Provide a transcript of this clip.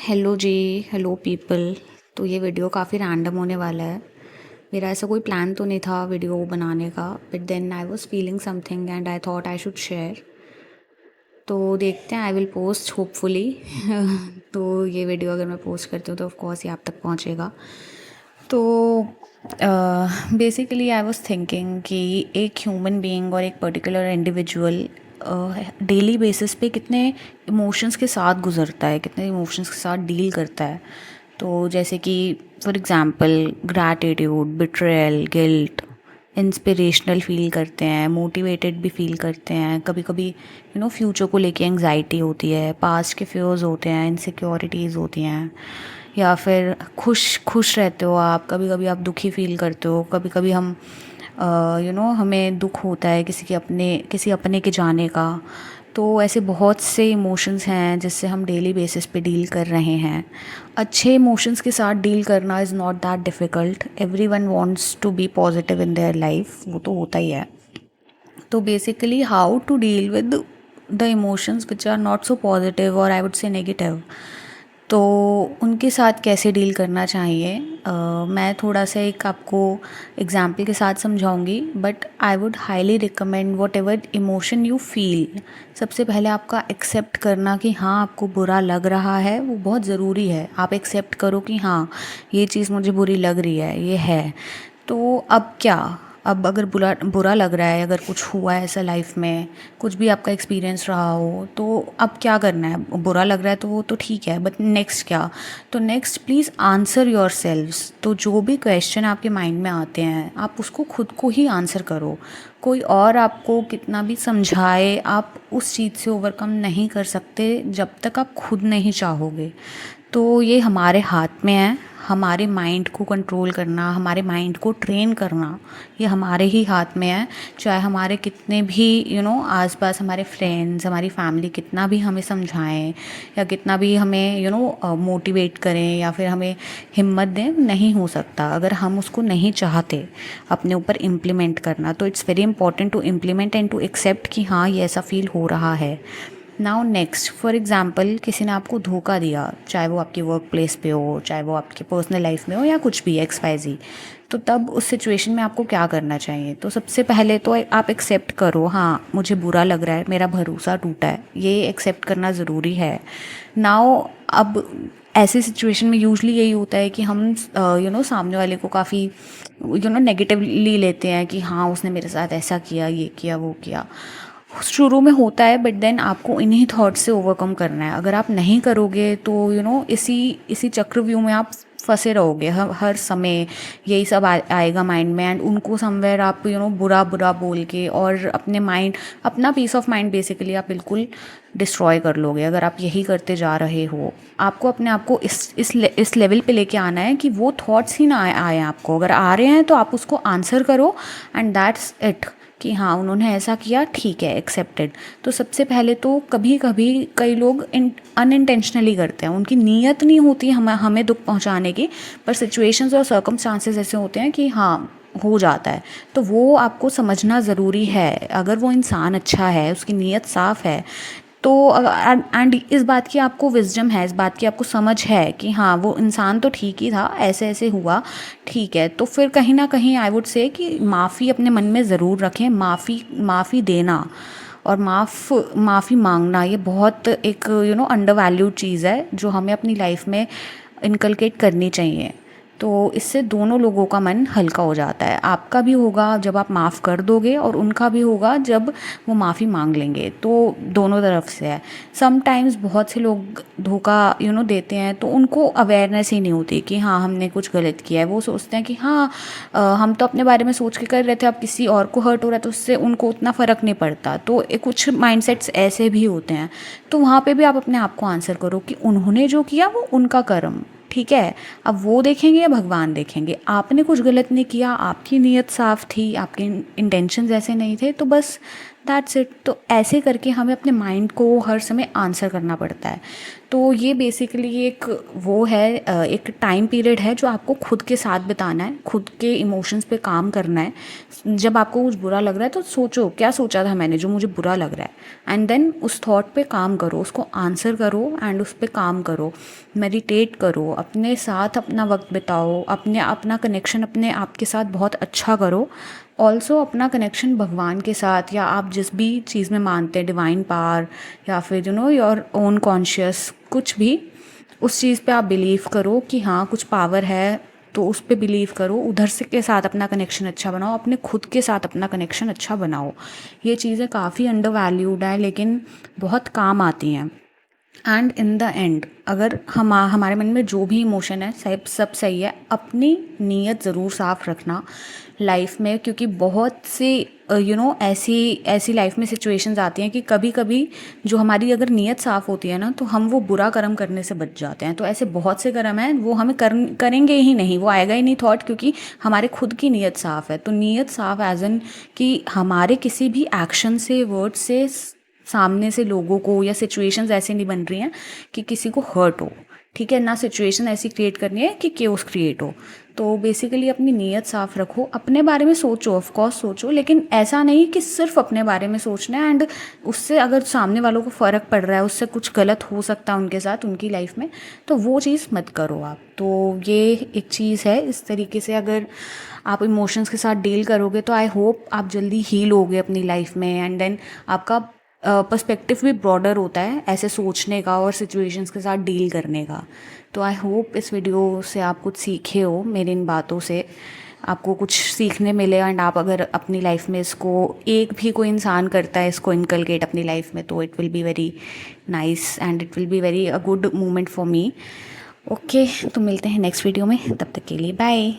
Hello जी। Hello people. तो ये video काफ़ी रैंडम होने वाला है। मेरा ऐसा कोई प्लान तो नहीं था वीडियो बनाने का, but then I was feeling something and I thought I should share. तो देखते हैं, आई विल पोस्ट होपफुली। तो ये वीडियो अगर मैं पोस्ट करती हूँ तो ऑफ कोर्स ये आप तक पहुँचेगा। तो बेसिकली आई वाज थिंकिंग कि एक ह्यूमन बीइंग और एक पर्टिकुलर इंडिविजुअल डेली बेसिस पे कितने इमोशंस के साथ गुजरता है, कितने इमोशंस के साथ डील करता है। तो जैसे कि for example gratitude, betrayal, guilt, inspirational feel करते हैं, मोटिवेटेड भी फील करते हैं। कभी कभी फ्यूचर को लेके एंग्जाइटी होती है, पास्ट के फ्योर्स होते हैं, इनसिक्योरिटीज़ होती हैं, या फिर खुश खुश रहते हो आप, कभी कभी आप दुखी फील करते हो। कभी कभी हम हमें दुख होता है किसी अपने के जाने का। तो ऐसे बहुत से इमोशंस हैं जिससे हम डेली बेसिस पे डील कर रहे हैं। अच्छे इमोशंस के साथ डील करना is not that difficult. Every one wants to be positive in their life, वो तो होता ही है। तो basically how to deal with the emotions which are not so positive और आई वुड से नेगेटिव, तो उनके साथ कैसे डील करना चाहिए। मैं थोड़ा सा एक आपको एग्जाम्पल के साथ समझाऊंगी, but I would highly recommend whatever emotion you feel, सबसे पहले आपका एक्सेप्ट करना कि हाँ आपको बुरा लग रहा है, वो बहुत ज़रूरी है। आप एक्सेप्ट करो कि हाँ ये चीज़ मुझे बुरी लग रही है, ये है। तो अब क्या, अब अगर बुरा बुरा लग रहा है, अगर कुछ हुआ है ऐसा लाइफ में, कुछ भी आपका एक्सपीरियंस रहा हो, तो अब क्या करना है। बुरा लग रहा है तो वो तो ठीक है, बट नेक्स्ट क्या। तो next please answer your selves. तो जो भी क्वेश्चन आपके माइंड में आते हैं आप उसको खुद को ही आंसर करो। कोई और आपको कितना भी समझाए, आप उस चीज़ से ओवरकम नहीं कर सकते जब तक आप खुद नहीं चाहोगे। तो ये हमारे हाथ में है, हमारे माइंड को कंट्रोल करना, हमारे माइंड को ट्रेन करना, ये हमारे ही हाथ में है। चाहे हमारे कितने भी आसपास हमारे फ्रेंड्स, हमारी फैमिली कितना भी हमें समझाएं या कितना भी हमें मोटिवेट करें या फिर हमें हिम्मत दें, नहीं हो सकता अगर हम उसको नहीं चाहते अपने ऊपर इम्प्लीमेंट करना। तो it's very important to implement and to accept कि हाँ ये ऐसा फील हो रहा है। नाउ नेक्स्ट, फॉर एग्ज़ाम्पल किसी ने आपको धोखा दिया, चाहे वो आपकी वर्क प्लेस पे हो, चाहे वो आपकी पर्सनल लाइफ में हो, या कुछ भी XYZ। तो तब उस सिचुएशन में आपको क्या करना चाहिए। तो सबसे पहले तो आप एक्सेप्ट करो, हाँ मुझे बुरा लग रहा है, मेरा भरोसा टूटा है, ये एक्सेप्ट करना ज़रूरी है। नाउ अब ऐसे सिचुएशन में यूजली यही होता है कि हम सामने वाले को काफ़ी नेगेटिवली लेते हैं कि हाँ उसने मेरे साथ ऐसा किया, ये किया, वो किया। शुरू में होता है, बट देन आपको इन्हीं थॉट्स से ओवरकम करना है। अगर आप नहीं करोगे तो इसी इसी चक्रव्यूह में आप फंसे रहोगे। हर समय यही सब आएगा माइंड में, एंड उनको समवेयर आप बुरा बुरा बोल के और अपना पीस ऑफ माइंड बेसिकली आप बिल्कुल डिस्ट्रॉय कर लोगे अगर आप यही करते जा रहे हो। आपको अपने आप को इस लेवल पे लेके आना है कि वो थॉट्स ही ना आए आपको। अगर आ रहे हैं तो आप उसको आंसर करो, एंड दैट्स इट, कि हाँ उन्होंने ऐसा किया, ठीक है, एक्सेप्टेड। तो सबसे पहले तो कभी कभी कई लोग अनइंटेंशनली करते हैं, उनकी नीयत नहीं होती हमें दुख पहुंचाने की, पर सिचुएशंस और सर्कमस्टांसेस ऐसे होते हैं कि हाँ हो जाता है। तो वो आपको समझना ज़रूरी है। अगर वो इंसान अच्छा है, उसकी नीयत साफ़ है, तो एंड इस बात की आपको विजडम है, इस बात की आपको समझ है कि हाँ वो इंसान तो ठीक ही था, ऐसे ऐसे हुआ, ठीक है, तो फिर कहीं ना कहीं आई वुड से कि माफ़ी अपने मन में ज़रूर रखें। माफ़ी देना और माफ़ी मांगना, ये बहुत एक अंडर वैल्यूड चीज़ है जो हमें अपनी लाइफ में इनकलकेट करनी चाहिए। तो इससे दोनों लोगों का मन हल्का हो जाता है। आपका भी होगा जब आप माफ़ कर दोगे, और उनका भी होगा जब वो माफ़ी मांग लेंगे। तो दोनों तरफ से है। समटाइम्स बहुत से लोग धोखा देते हैं तो उनको अवेयरनेस ही नहीं होती कि हाँ हमने कुछ गलत किया है। वो सोचते हैं कि हाँ हम तो अपने बारे में सोच के कर रहे थे, अब किसी और को हर्ट हो रहा है तो उससे उनको उतना फ़र्क नहीं पड़ता। तो कुछ माइंडसेट्स ऐसे भी होते हैं। तो वहाँ पे भी आप अपने आप को आंसर करो कि उन्होंने जो किया वो उनका कर्म, ठीक है। अब वो देखेंगे या भगवान देखेंगे, आपने कुछ गलत नहीं किया, आपकी नीयत साफ़ थी, आपके इंटेंशंस ऐसे नहीं थे, तो बस दैट्स इट। तो ऐसे करके हमें अपने माइंड को हर समय आंसर करना पड़ता है। तो ये बेसिकली एक वो है एक टाइम पीरियड है जो आपको खुद के साथ बिताना है, खुद के इमोशंस पे काम करना है। जब आपको कुछ बुरा लग रहा है तो सोचो क्या सोचा था मैंने जो मुझे बुरा लग रहा है, एंड देन उस थॉट पे काम करो, उसको आंसर करो एंड उस पे काम करो, मेडिटेट करो, अपने साथ अपना वक्त बिताओ, अपना कनेक्शन अपने आप के साथ बहुत अच्छा करो। ऑल्सो अपना कनेक्शन भगवान के साथ या आप जिस भी चीज़ में मानते हैं, डिवाइन पावर या फिर योर ओन कॉन्शियस, कुछ भी उस चीज़ पे आप बिलीव करो कि हाँ कुछ पावर है, तो उस पे बिलीव करो, उधर से के साथ अपना कनेक्शन अच्छा बनाओ, अपने खुद के साथ अपना कनेक्शन अच्छा बनाओ। ये चीज़ें काफ़ी अंडर वैल्यूड है लेकिन बहुत काम आती हैं। एंड इन द एंड अगर हमारे मन में जो भी इमोशन है सब सही है, अपनी नीयत ज़रूर साफ़ रखना लाइफ में, क्योंकि बहुत से ऐसी ऐसी लाइफ में सिचुएशंस आती हैं कि कभी कभी जो हमारी अगर नीयत साफ़ होती है ना तो हम वो बुरा कर्म करने से बच जाते हैं। तो ऐसे बहुत से कर्म हैं वो हमें करेंगे ही नहीं, वो आएगा ही नहीं थॉट, क्योंकि हमारे खुद की नीयत साफ़ है। तो नीयत साफ़ एज एन कि हमारे किसी भी एक्शन से, वर्ड से, सामने से लोगों को या सिचुएशंस ऐसे नहीं बन रही हैं कि किसी को हर्ट हो, ठीक है ना, सिचुएशन ऐसी क्रिएट करनी है कि केओस क्रिएट हो। तो बेसिकली अपनी नीयत साफ़ रखो, अपने बारे में सोचो, ऑफ कोर्स सोचो, लेकिन ऐसा नहीं कि सिर्फ अपने बारे में सोचना है एंड उससे अगर सामने वालों को फ़र्क पड़ रहा है, उससे कुछ गलत हो सकता है उनके साथ, उनकी लाइफ में, तो वो चीज़ मत करो आप। तो ये एक चीज़ है, इस तरीके से अगर आप इमोशंस के साथ डील करोगे तो आई होप आप जल्दी हील होगे अपनी लाइफ में, एंड देन आपका पर्सपेक्टिव भी ब्रॉडर होता है ऐसे सोचने का और सिचुएशंस के साथ डील करने का। तो आई होप इस वीडियो से आप कुछ सीखे हो, मेरी इन बातों से आपको कुछ सीखने मिले, एंड आप अगर अपनी लाइफ में इसको, एक भी कोई इंसान करता है इसको इनकलकेट अपनी लाइफ में, तो it will be very nice and it will be very a good moment for me. Okay, तो मिलते हैं नेक्स्ट वीडियो में, तब तक के लिए बाय।